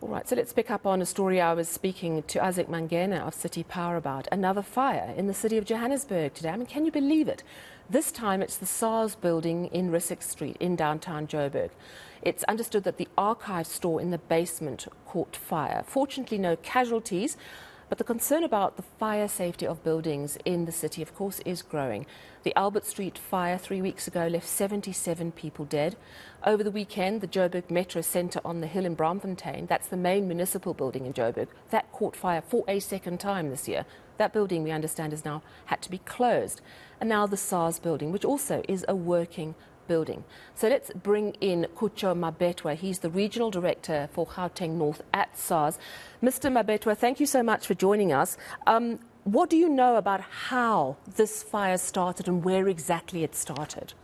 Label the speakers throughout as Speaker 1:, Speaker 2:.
Speaker 1: All right, so let's pick up on a story I was speaking to Isaac Mangena of City Power about. Another fire in the city of Johannesburg today. I mean, can you believe it? This time it's the SARS building in Rissik Street in downtown Joburg. It's understood that the archive store in the basement caught fire. Fortunately, no casualties. But the concern about the fire safety of buildings in the city, of course, is growing. The Albert Street fire 3 weeks ago left 77 people dead. Over the weekend, the Joburg Metro Centre on the hill in Braamfontein, that's the main municipal building in Joburg, that caught fire for a second time this year. That building, we understand, has now had to be closed. And now the SARS building, which also is a working building. So let's bring in Khutjo Mabetwa. He's the Regional Director for Gauteng North at SARS. Mr. Mabetwa, thank you so much for joining us. What do you know about how this fire started and where exactly it started?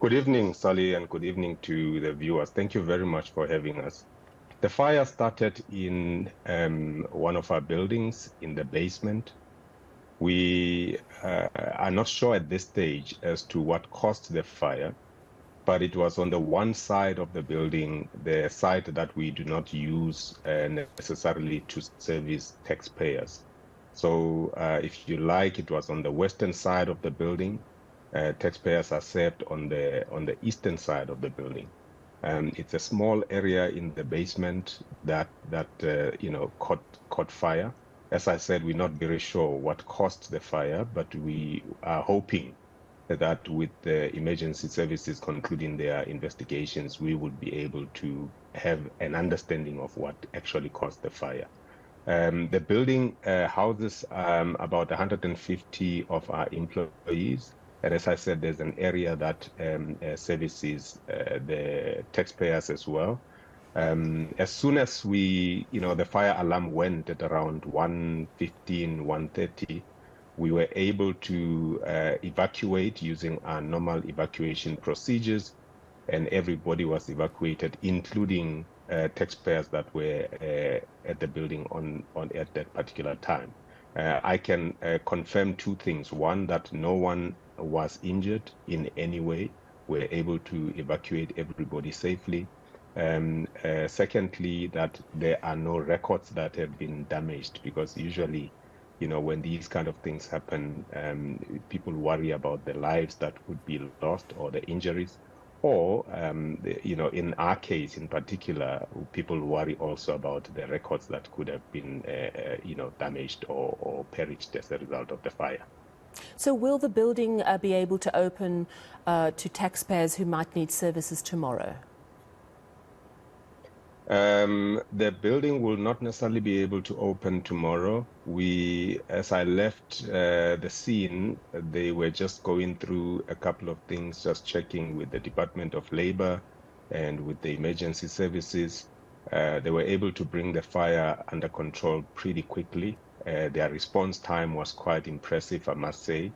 Speaker 2: Good evening, Sally, and good evening to the viewers. Thank you very much for having us. The fire started in one of our buildings in the basement. We are not sure at this stage as to what caused the fire, but it was on the one side of the building, the side that we do not use necessarily to service taxpayers. So if you like, it was on the western side of the building. Taxpayers are served on the eastern side of the building. It's a small area in the basement that caught fire. As I said, we're not very sure what caused the fire, but we are hoping that with the emergency services concluding their investigations, we would be able to have an understanding of what actually caused the fire. The building houses about 150 of our employees. And as I said, there's an area that services the taxpayers as well. As soon as the fire alarm went at around 1:15, 1:30, we were able to evacuate using our normal evacuation procedures, and everybody was evacuated, including taxpayers that were at the building at that particular time. I can confirm two things. One, that no one was injured in any way. We're able to evacuate everybody safely. Secondly, that there are no records that have been damaged, because usually, when these kind of things happen, people worry about the lives that would be lost or the injuries, or, in our case in particular, people worry also about the records that could have been, damaged or perished as a result of the fire.
Speaker 1: So will the building be able to open to taxpayers who might need services tomorrow?
Speaker 2: The building will not necessarily be able to open tomorrow. As I left the scene, they were just going through a couple of things, just checking with the Department of Labor and with the emergency services. They were able to bring the fire under control pretty quickly. Their response time was quite impressive, I must say.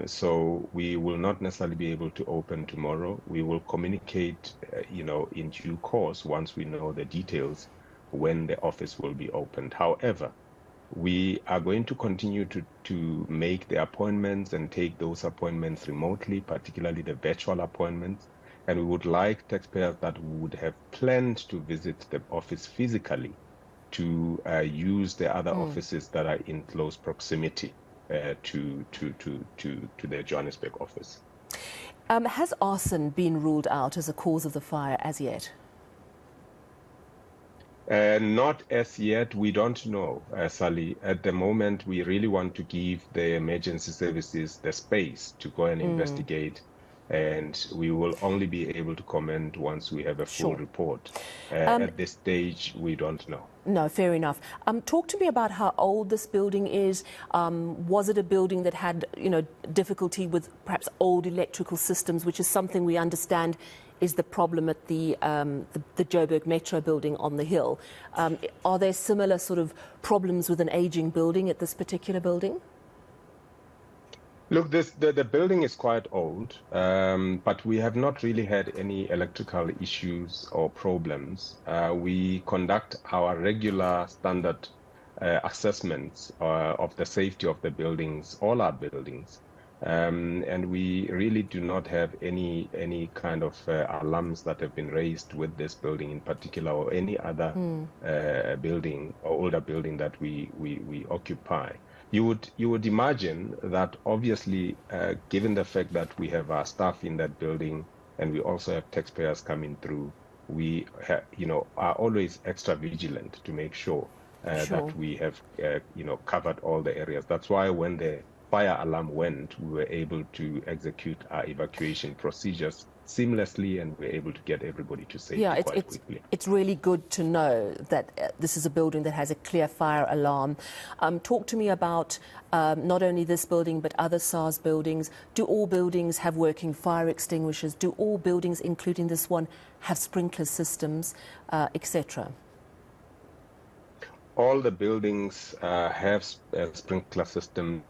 Speaker 2: So we will not necessarily be able to open tomorrow. We will communicate, in due course once we know the details when the office will be opened. However, we are going to continue to make the appointments and take those appointments remotely, particularly the virtual appointments. And we would like taxpayers that would have planned to visit the office physically to use the other offices that are in close proximity to the Johannesburg office.
Speaker 1: Has arson been ruled out as a cause of the fire as yet?
Speaker 2: Not as yet. We don't know, Sally. At the moment, we really want to give the emergency services the space to go and investigate, and we will only be able to comment once we have a full report. At this stage, we don't know.
Speaker 1: No, fair enough. Talk to me about how old this building is. Was it a building that had, difficulty with perhaps old electrical systems, which is something we understand is the problem at the Joburg Metro building on the hill. Are there similar sort of problems with an aging building at this particular building?
Speaker 2: Look, the building is quite old, but we have not really had any electrical issues or problems. We conduct our regular standard assessments of the safety of the buildings, all our buildings. And we really do not have any kind of alarms that have been raised with this building in particular, or any other building or older building that we occupy. You would imagine that obviously, given the fact that we have our staff in that building and we also have taxpayers coming through, we are always extra vigilant to make sure that we have covered all the areas. That's why when the fire alarm went, we were able to execute our evacuation procedures seamlessly, and we're able to get everybody to safety quite quickly.
Speaker 1: It's really good to know that this is a building that has a clear fire alarm. Talk to me about not only this building but other SARS buildings. Do all buildings have working fire extinguishers? Do all buildings, including this one, have sprinkler systems, etc.?
Speaker 2: All the buildings have sprinkler systems.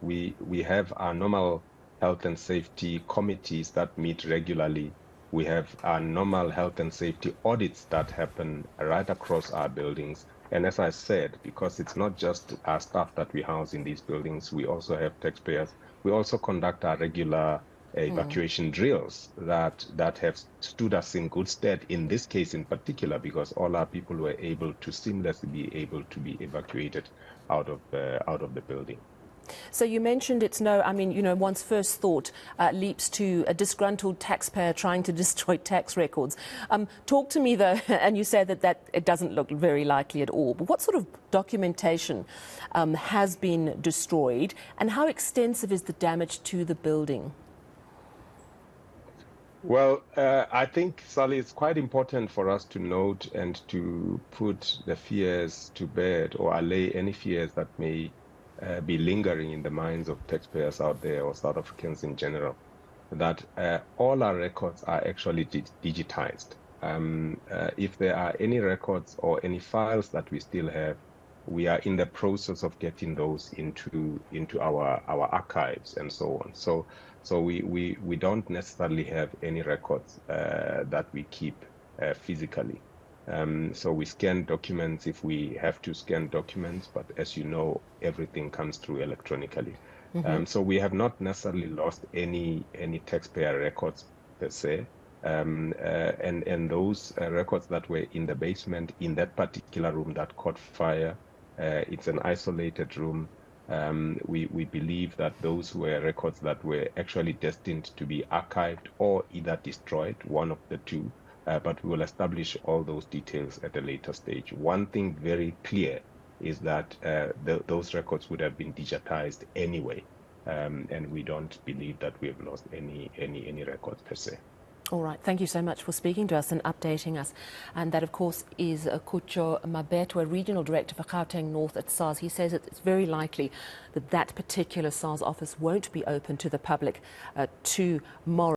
Speaker 2: We have our normal health and safety committees that meet regularly. We have our normal health and safety audits that happen right across our buildings. And as I said, because it's not just our staff that we house in these buildings, we also have taxpayers. We also conduct our regular evacuation drills that have stood us in good stead in this case in particular, because all our people were able to seamlessly be able to be evacuated out of the building.
Speaker 1: So you mentioned it's one's first thought leaps to a disgruntled taxpayer trying to destroy tax records. Talk to me though, and you say that it doesn't look very likely at all, but what sort of documentation has been destroyed, and how extensive is the damage to the building?
Speaker 2: Well, I think, Sally, it's quite important for us to note and to put the fears to bed, or allay any fears that may be lingering in the minds of taxpayers out there, or South Africans in general, that all our records are actually digitized. If there are any records or any files that we still have, we are in the process of getting those into our archives and so on. So we don't necessarily have any records that we keep physically. So we scan documents if we have to scan documents, but as you know, everything comes through electronically. So we have not necessarily lost any taxpayer records per se. And those records that were in the basement in that particular room that caught fire, it's an isolated room. We believe that those were records that were actually destined to be archived or either destroyed, one of the two. But we will establish all those details at a later stage. One thing very clear is that those records would have been digitized anyway, and we don't believe that we have lost any records per se.
Speaker 1: All right, thank you so much for speaking to us and updating us. And that, of course, is Khutjo Mabetwa, Regional Director for Gauteng North at SARS. He says it's very likely that that particular SARS office won't be open to the public tomorrow.